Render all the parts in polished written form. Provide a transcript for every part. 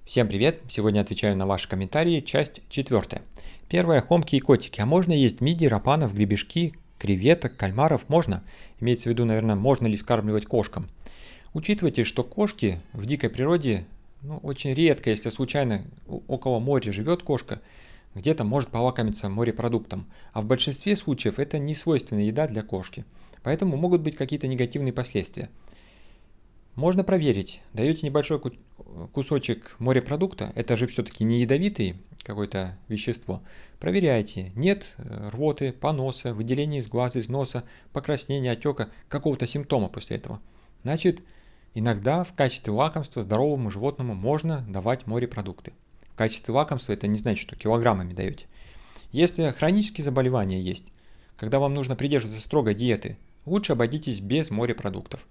Всем привет! Сегодня отвечаю на ваши комментарии, часть 4. Первое. Хомки и котики. А можно есть мидий, рапанов, гребешки, креветок, кальмаров? Можно. Имеется в виду, наверное, можно ли скармливать кошкам. Учитывайте, что кошки в дикой природе очень редко, если случайно около моря живет кошка, где-то может полакомиться морепродуктом. А в большинстве случаев это не свойственная еда для кошки. Поэтому могут быть какие-то негативные последствия. Можно проверить. Даете небольшой кусочек морепродукта, это же все-таки не ядовитый какое-то вещество. Проверяйте. Нет рвоты, поноса, выделения из глаза, из носа, покраснения, отека, какого-то симптома после этого. Значит, иногда в качестве лакомства здоровому животному можно давать морепродукты. В качестве лакомства это не значит, что килограммами даете. Если хронические заболевания есть, когда вам нужно придерживаться строгой диеты, лучше обойдитесь без морепродуктов.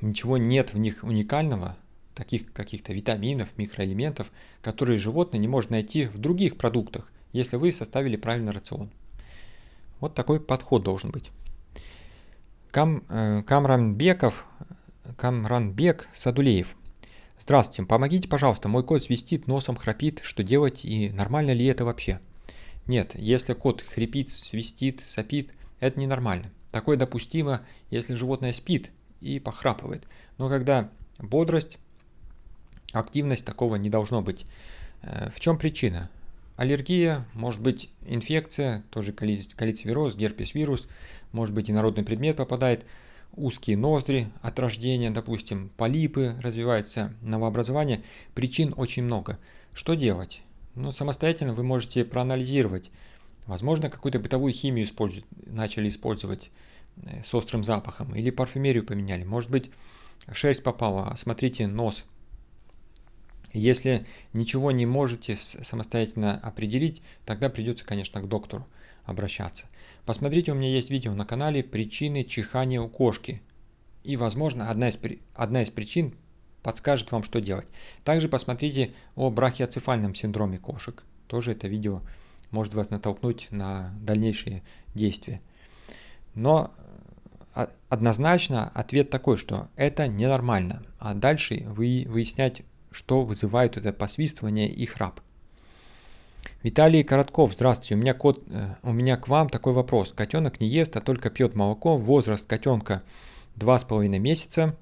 Ничего нет в них уникального, таких каких-то витаминов, микроэлементов, которые животное не может найти в других продуктах, если вы составили правильный рацион. Вот такой подход должен быть. Камранбек Садулеев. Здравствуйте, помогите, пожалуйста, мой кот свистит, носом храпит, что делать и нормально ли это вообще? Нет, если кот хрипит, свистит, сопит, это ненормально. Такое допустимо, если животное спит и похрапывает. Но когда бодрость, активность, такого не должно быть. В чем причина? Аллергия, может быть инфекция, тоже калицвироз, герпес-вирус, может быть инородный предмет попадает, узкие ноздри от рождения, допустим, полипы развиваются, новообразование. Причин очень много. Что делать? Самостоятельно вы можете проанализировать. Возможно, какую-то бытовую химию начали использовать с острым запахом, или парфюмерию поменяли, может быть шерсть попала, осмотрите нос. Если ничего не можете самостоятельно определить, тогда придется, конечно, к доктору обращаться. Посмотрите, у меня есть видео на канале «Причины чихания у кошки». И, возможно, одна из причин подскажет вам, что делать. Также посмотрите о брахиоцефальном синдроме кошек. Тоже это видео может вас натолкнуть на дальнейшие действия. Но однозначно ответ такой, что это ненормально. А дальше выяснять, что вызывает это посвистывание и храп. Виталий Коротков, здравствуйте, у меня к вам такой вопрос. Котенок не ест, а только пьет молоко. Возраст котенка 2,5 месяца.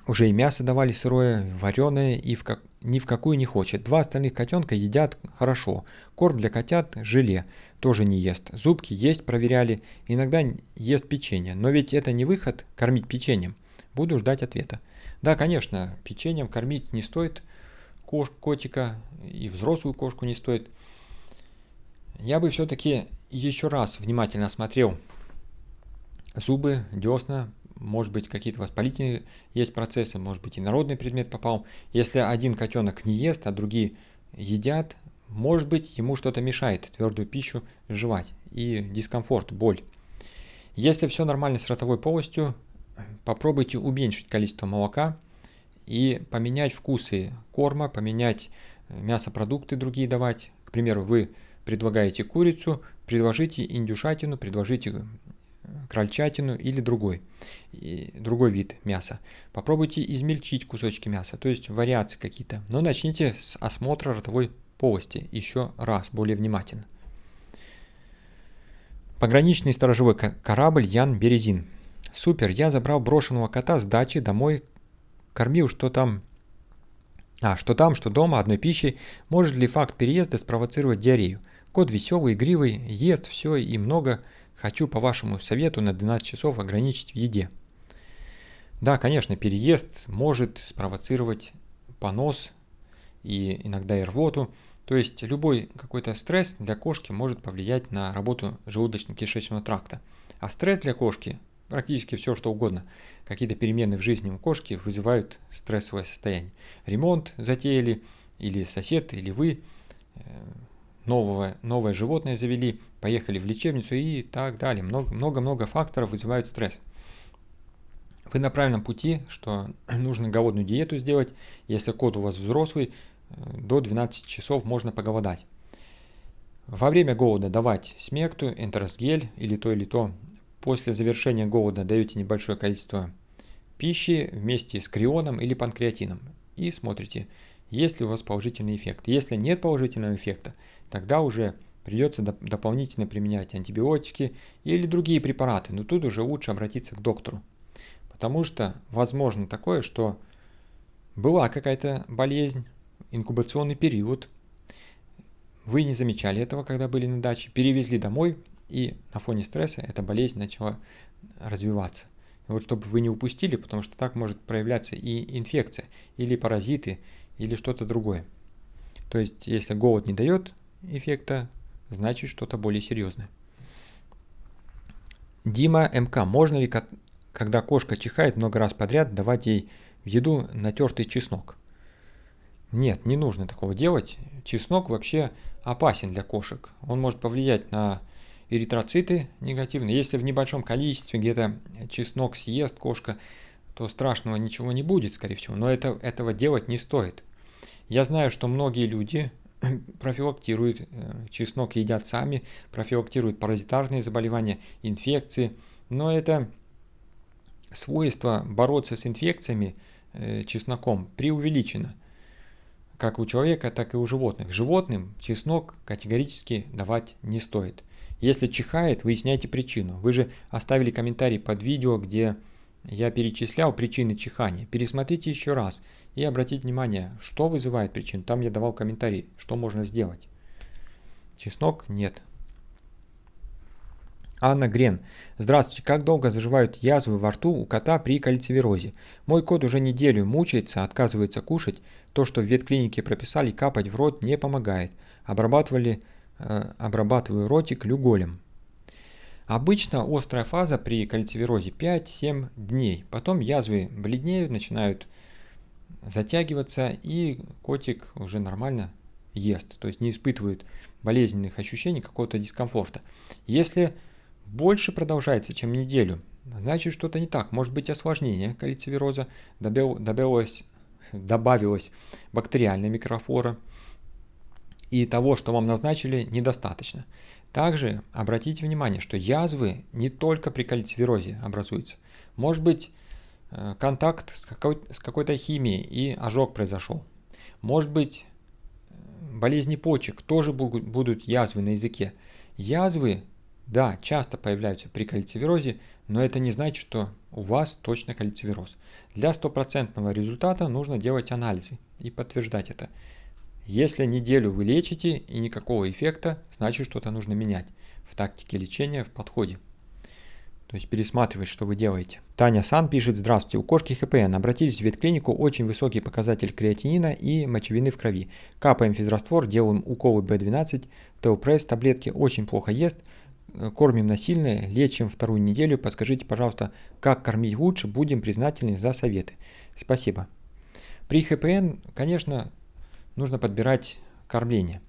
Уже и мясо давали сырое, вареное, и ни в какую не хочет. 2 остальных котенка едят хорошо. Корм для котят, желе, тоже не ест. Зубки есть, проверяли. Иногда ест печенье. Но ведь это не выход кормить печеньем. Буду ждать ответа. Да, конечно, печеньем кормить не стоит котика, и взрослую кошку не стоит. Я бы все-таки еще раз внимательно осмотрел зубы, десна. Может быть, какие-то воспалительные есть процессы, может быть, инородный предмет попал. Если один котенок не ест, а другие едят, может быть, ему что-то мешает твердую пищу жевать и дискомфорт, боль. Если все нормально с ротовой полостью, попробуйте уменьшить количество молока и поменять вкусы корма, поменять мясопродукты другие давать. К примеру, вы предлагаете курицу, предложите индюшатину, предложите крольчатину или другой вид мяса. Попробуйте измельчить кусочки мяса, то есть вариации какие-то. Но начните с осмотра ротовой полости еще раз, более внимательно. Пограничный сторожевой корабль Ян Березин. Супер, я забрал брошенного кота с дачи домой, кормил, что дома, одной пищей. Может ли факт переезда спровоцировать диарею? Кот веселый, игривый, ест все и много. Хочу по вашему совету на 12 часов ограничить в еде. Да, конечно, переезд может спровоцировать понос и иногда и рвоту. То есть любой какой-то стресс для кошки может повлиять на работу желудочно-кишечного тракта. А стресс для кошки, практически все что угодно, какие-то перемены в жизни у кошки вызывают стрессовое состояние. Ремонт затеяли, или сосед, или вы, новое животное завели, поехали в лечебницу и так далее. Много-много факторов вызывают стресс. Вы на правильном пути, что нужно голодную диету сделать. Если кот у вас взрослый, до 12 часов можно поголодать. Во время голода давать смекту, энтеросгель или то. После завершения голода даете небольшое количество пищи вместе с крионом или панкреатином. и смотрите, есть ли у вас положительный эффект. Если нет положительного эффекта, тогда уже придется дополнительно применять антибиотики или другие препараты, но тут уже лучше обратиться к доктору. Потому что возможно такое, что была какая-то болезнь, инкубационный период, вы не замечали этого, когда были на даче, перевезли домой, и на фоне стресса эта болезнь начала развиваться. И вот чтобы вы не упустили, потому что так может проявляться и инфекция, или паразиты, или что-то другое. То есть, если голод не дает эффекта, значит что-то более серьезное. Дима МК. Можно ли, когда кошка чихает много раз подряд, давать ей в еду натертый чеснок? Нет, не нужно такого делать. Чеснок вообще опасен для кошек. Он может повлиять на эритроциты негативно. Если в небольшом количестве где-то чеснок съест кошка, то страшного ничего не будет, скорее всего. Но этого делать не стоит. Я знаю, что многие люди профилактируют, чеснок едят сами, профилактируют паразитарные заболевания, инфекции. Но это свойство бороться с инфекциями чесноком преувеличено. Как у человека, так и у животных. Животным чеснок категорически давать не стоит. Если чихает, выясняйте причину. Вы же оставили комментарий под видео, где я перечислял причины чихания. Пересмотрите еще раз и обратите внимание, что вызывает причину. Там я давал комментарий, что можно сделать. Чеснок нет. Анна Грен. Здравствуйте. Как долго заживают язвы во рту у кота при кальцивирозе? Мой кот уже неделю мучается, отказывается кушать. То, что в ветклинике прописали, капать в рот не помогает. Обрабатываю ротик люголем. Обычно острая фаза при кальцивирозе 5-7 дней. Потом язвы бледнеют, начинают затягиваться, и котик уже нормально ест. То есть не испытывает болезненных ощущений, какого-то дискомфорта. Если больше продолжается, чем неделю, значит что-то не так. Может быть осложнение кальцивироза, добавилась бактериальная микрофлора, и того, что вам назначили, недостаточно. Также обратите внимание, что язвы не только при кальцивирозе образуются. Может быть контакт с какой-то химией и ожог произошел. Может быть болезни почек, тоже будут язвы на языке. Язвы, да, часто появляются при кальцивирозе, но это не значит, что у вас точно кальцивироз. Для стопроцентного результата нужно делать анализы и подтверждать это. Если неделю вы лечите и никакого эффекта, значит что-то нужно менять в тактике лечения, в подходе. То есть пересматривать, что вы делаете. Таня Сан пишет: здравствуйте, у кошки ХПН. Обратились в ветклинику, очень высокий показатель креатинина и мочевины в крови. Капаем физраствор, делаем уколы B12, Теопресс, таблетки, очень плохо ест. Кормим насильно, лечим вторую неделю. Подскажите, пожалуйста, как кормить лучше, будем признательны за советы. Спасибо. При ХПН, конечно, нужно подбирать кормление.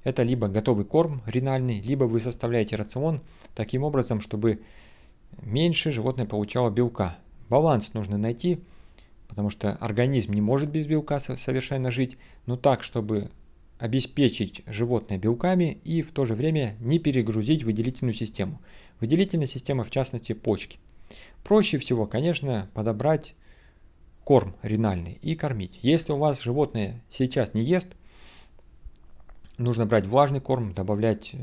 Это либо готовый корм ренальный, либо вы составляете рацион таким образом, чтобы меньше животное получало белка. Баланс нужно найти, потому что организм не может без белка совершенно жить, но так, чтобы обеспечить животное белками и в то же время не перегрузить выделительную систему. Выделительная система, в частности, почки. Проще всего, конечно, подобрать корм ренальный и кормить. Если у вас животное сейчас не ест, нужно брать влажный корм, добавлять,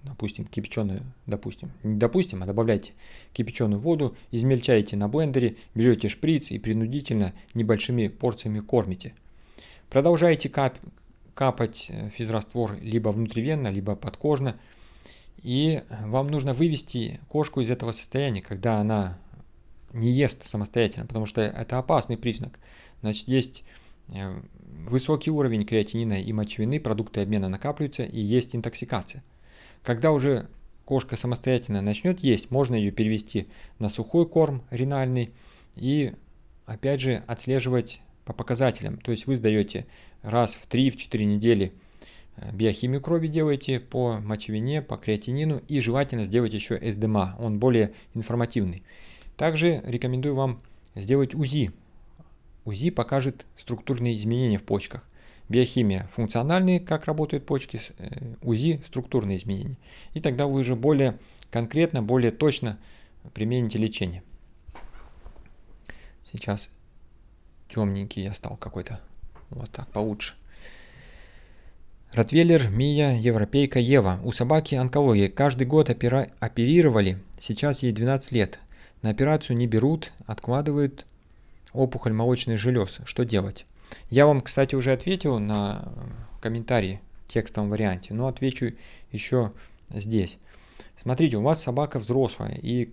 допустим, добавляйте кипяченую воду, измельчаете на блендере, берете шприц и принудительно небольшими порциями кормите. Продолжаете капать физраствор либо внутривенно, либо подкожно, и вам нужно вывести кошку из этого состояния, когда она не ест самостоятельно, потому что это опасный признак. Значит, есть высокий уровень креатинина и мочевины, продукты обмена накапливаются и есть интоксикация. Когда уже кошка самостоятельно начнет есть, можно ее перевести на сухой корм ренальный и опять же отслеживать по показателям. То есть вы сдаете раз в 3-4 недели биохимию крови, делаете по мочевине, по креатинину и желательно сделать еще СДМА, он более информативный. Также рекомендую вам сделать УЗИ. УЗИ покажет структурные изменения в почках. Биохимия функциональные, как работают почки, УЗИ структурные изменения. И тогда вы уже более конкретно, более точно примените лечение. Сейчас темненький я стал какой-то. Вот так получше. Ротвейлер Мия, европейка Ева. У собаки онкология. Каждый год оперировали. Сейчас ей 12 лет. На операцию не берут, откладывают опухоль молочных желез. Что делать? Я вам, кстати, уже ответил на комментарий в текстовом варианте, но отвечу еще здесь. Смотрите, у вас собака взрослая и,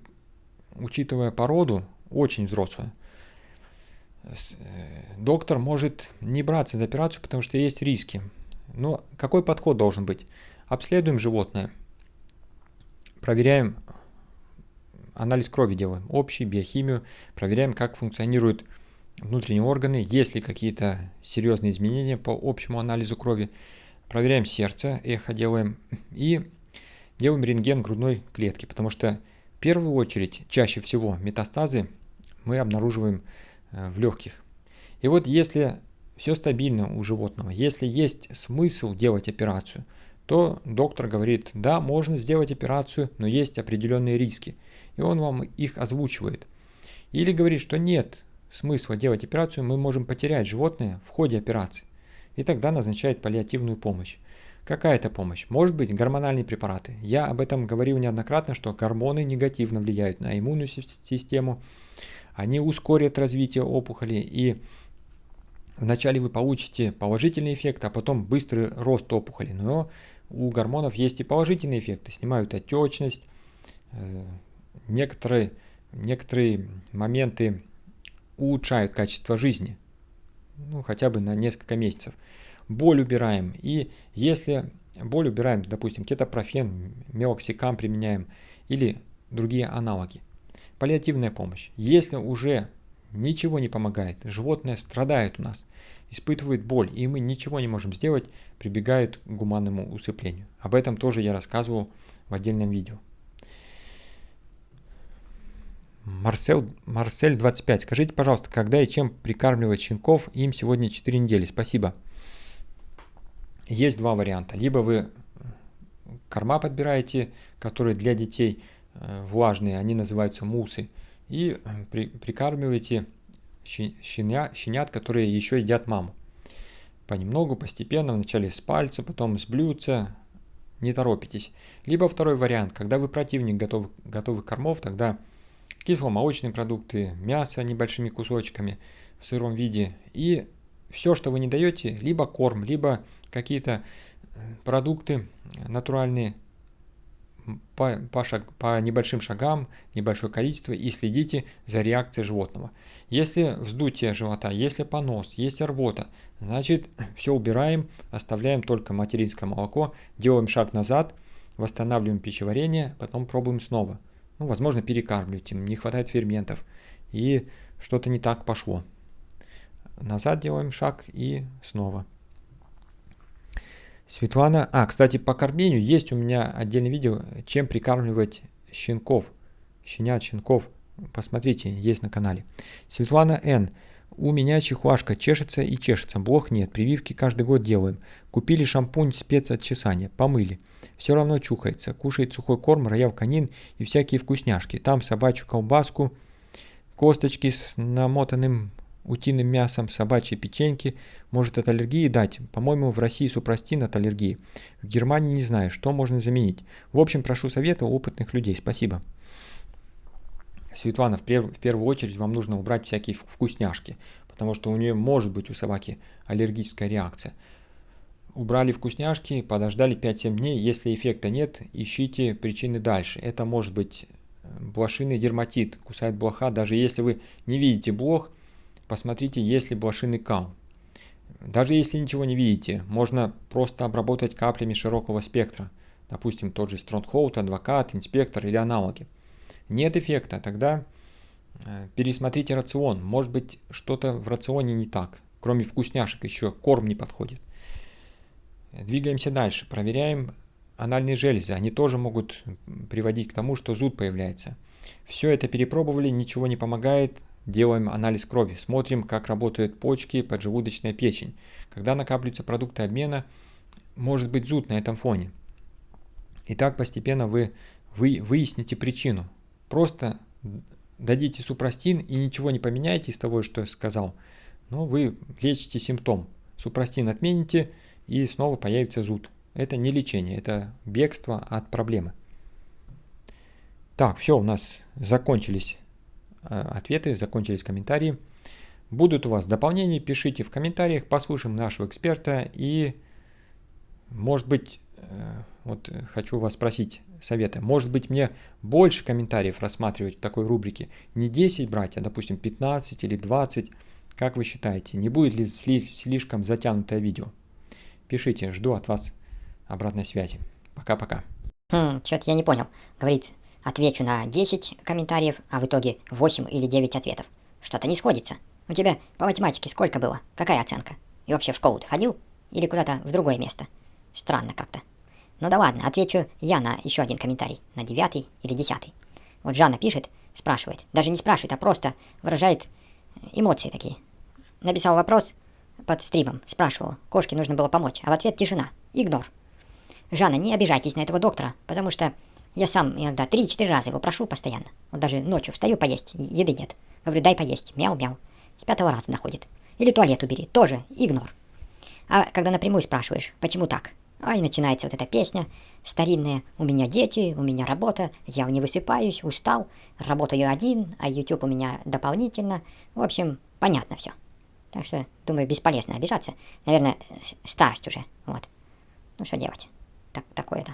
учитывая породу, очень взрослая, доктор может не браться за операцию, потому что есть риски. Но какой подход должен быть? Обследуем животное, проверяем, анализ крови делаем, общий, биохимию, проверяем, как функционируют внутренние органы, есть ли какие-то серьезные изменения по общему анализу крови, проверяем сердце, эхо делаем и делаем рентген грудной клетки, потому что в первую очередь, чаще всего метастазы мы обнаруживаем в легких. И вот если все стабильно у животного, если есть смысл делать операцию, то доктор говорит, да, можно сделать операцию, но есть определенные риски, и он вам их озвучивает. Или говорит, что нет смысла делать операцию, мы можем потерять животное в ходе операции, и тогда назначает паллиативную помощь. Какая это помощь? Может быть гормональные препараты. Я об этом говорил неоднократно, что гормоны негативно влияют на иммунную систему, они ускорят развитие опухоли, и вначале вы получите положительный эффект, а потом быстрый рост опухоли. Но у гормонов есть и положительные эффекты, снимают отечность, некоторые моменты улучшают качество жизни, хотя бы на несколько месяцев. Боль убираем, и если боль убираем, допустим, кетопрофен, мелоксикам применяем или другие аналоги. Паллиативная помощь. Если уже ничего не помогает, животное страдает у нас, испытывает боль, и мы ничего не можем сделать, прибегают к гуманному усыплению. Об этом тоже я рассказывал в отдельном видео. Марсель 25. Скажите, пожалуйста, когда и чем прикармливать щенков? Им сегодня 4 недели. Спасибо. Есть два варианта. Либо вы корма подбираете, которые для детей влажные, они называются мусы, и прикармливаете щенят, которые еще едят маму. Понемногу, постепенно, вначале с пальца, потом с блюдца, не торопитесь. Либо второй вариант, когда вы противник готовых кормов, тогда кисломолочные продукты, мясо небольшими кусочками в сыром виде, и все, что вы не даете, либо корм, либо какие-то продукты натуральные по небольшим шагам, небольшое количество, и следите за реакцией животного. Если вздутие живота, если понос, есть рвота, значит все убираем, оставляем только материнское молоко, делаем шаг назад, восстанавливаем пищеварение, потом пробуем снова. Возможно, перекармливаете, не хватает ферментов, и что-то не так пошло. Назад делаем шаг и снова. Светлана, кстати, по кормлению есть у меня отдельное видео, чем прикармливать щенков. Посмотрите, есть на канале. Светлана Н. У меня чихуашка чешется и чешется, блох нет, прививки каждый год делаем. Купили шампунь спецотчесания, помыли. Все равно чухается, кушает сухой корм, роял канин и всякие вкусняшки. Там собачью колбаску, косточки с намотанным утиным мясом, собачьи печеньки. Может от аллергии дать. По-моему, в России супрастин от аллергии. В Германии не знаю, что можно заменить. В общем, прошу совета у опытных людей. Спасибо. Светлана, в первую очередь вам нужно убрать всякие вкусняшки, потому что у нее может быть у собаки аллергическая реакция. Убрали вкусняшки, подождали 5-7 дней. Если эффекта нет, ищите причины дальше. Это может быть блошиный дерматит, кусает блоха. Даже если вы не видите блох, посмотрите, есть ли блошиный кал. Даже если ничего не видите, можно просто обработать каплями широкого спектра. Допустим, тот же Стронгхолд, Адвокат, Инспектор или аналоги. Нет эффекта, тогда пересмотрите рацион. Может быть, что-то в рационе не так. Кроме вкусняшек еще корм не подходит. Двигаемся дальше. Проверяем анальные железы. Они тоже могут приводить к тому, что зуд появляется. Все это перепробовали, ничего не помогает. Делаем анализ крови. Смотрим, как работают почки, поджелудочная печень. Когда накапливаются продукты обмена, может быть зуд на этом фоне. И так постепенно вы выясните причину. Просто дадите супрастин и ничего не поменяете из того, что я сказал, но вы лечите симптом. супрастин отмените, и снова появится зуд. Это не лечение, это бегство от проблемы. Так, все, у нас закончились ответы, закончились комментарии. Будут у вас дополнения, пишите в комментариях, послушаем нашего эксперта. И, может быть, вот хочу вас спросить совета, может быть, мне больше комментариев рассматривать в такой рубрике? Не 10 брать, а, допустим, 15 или 20. Как вы считаете, не будет ли слишком затянутое видео? Пишите, жду от вас обратной связи. Пока-пока. Что-то я не понял. Говорит, отвечу на 10 комментариев, а в итоге 8 или 9 ответов. Что-то не сходится. У тебя по математике сколько было? Какая оценка? И вообще в школу ты ходил? Или куда-то в другое место? Странно как-то. Ну да ладно, отвечу я на еще один комментарий. На 9 или 10. Вот Жанна пишет, спрашивает. Даже не спрашивает, а просто выражает эмоции такие. Написал вопрос под стримом, спрашивал. Кошке нужно было помочь, а в ответ тишина. Игнор. Жанна, не обижайтесь на этого доктора, потому что я сам иногда 3-4 раза его прошу постоянно. Вот даже ночью встаю поесть, еды нет. Говорю, дай поесть, мяу-мяу. С 5-го раза находит. Или туалет убери, тоже игнор. А когда напрямую спрашиваешь, почему так? А и начинается вот эта песня старинная. У меня дети, у меня работа, я не высыпаюсь, устал, работаю один, а YouTube у меня дополнительно. В общем, понятно все. Так что, думаю, бесполезно обижаться. Наверное, старость уже, вот. Ну что делать? Такое-то.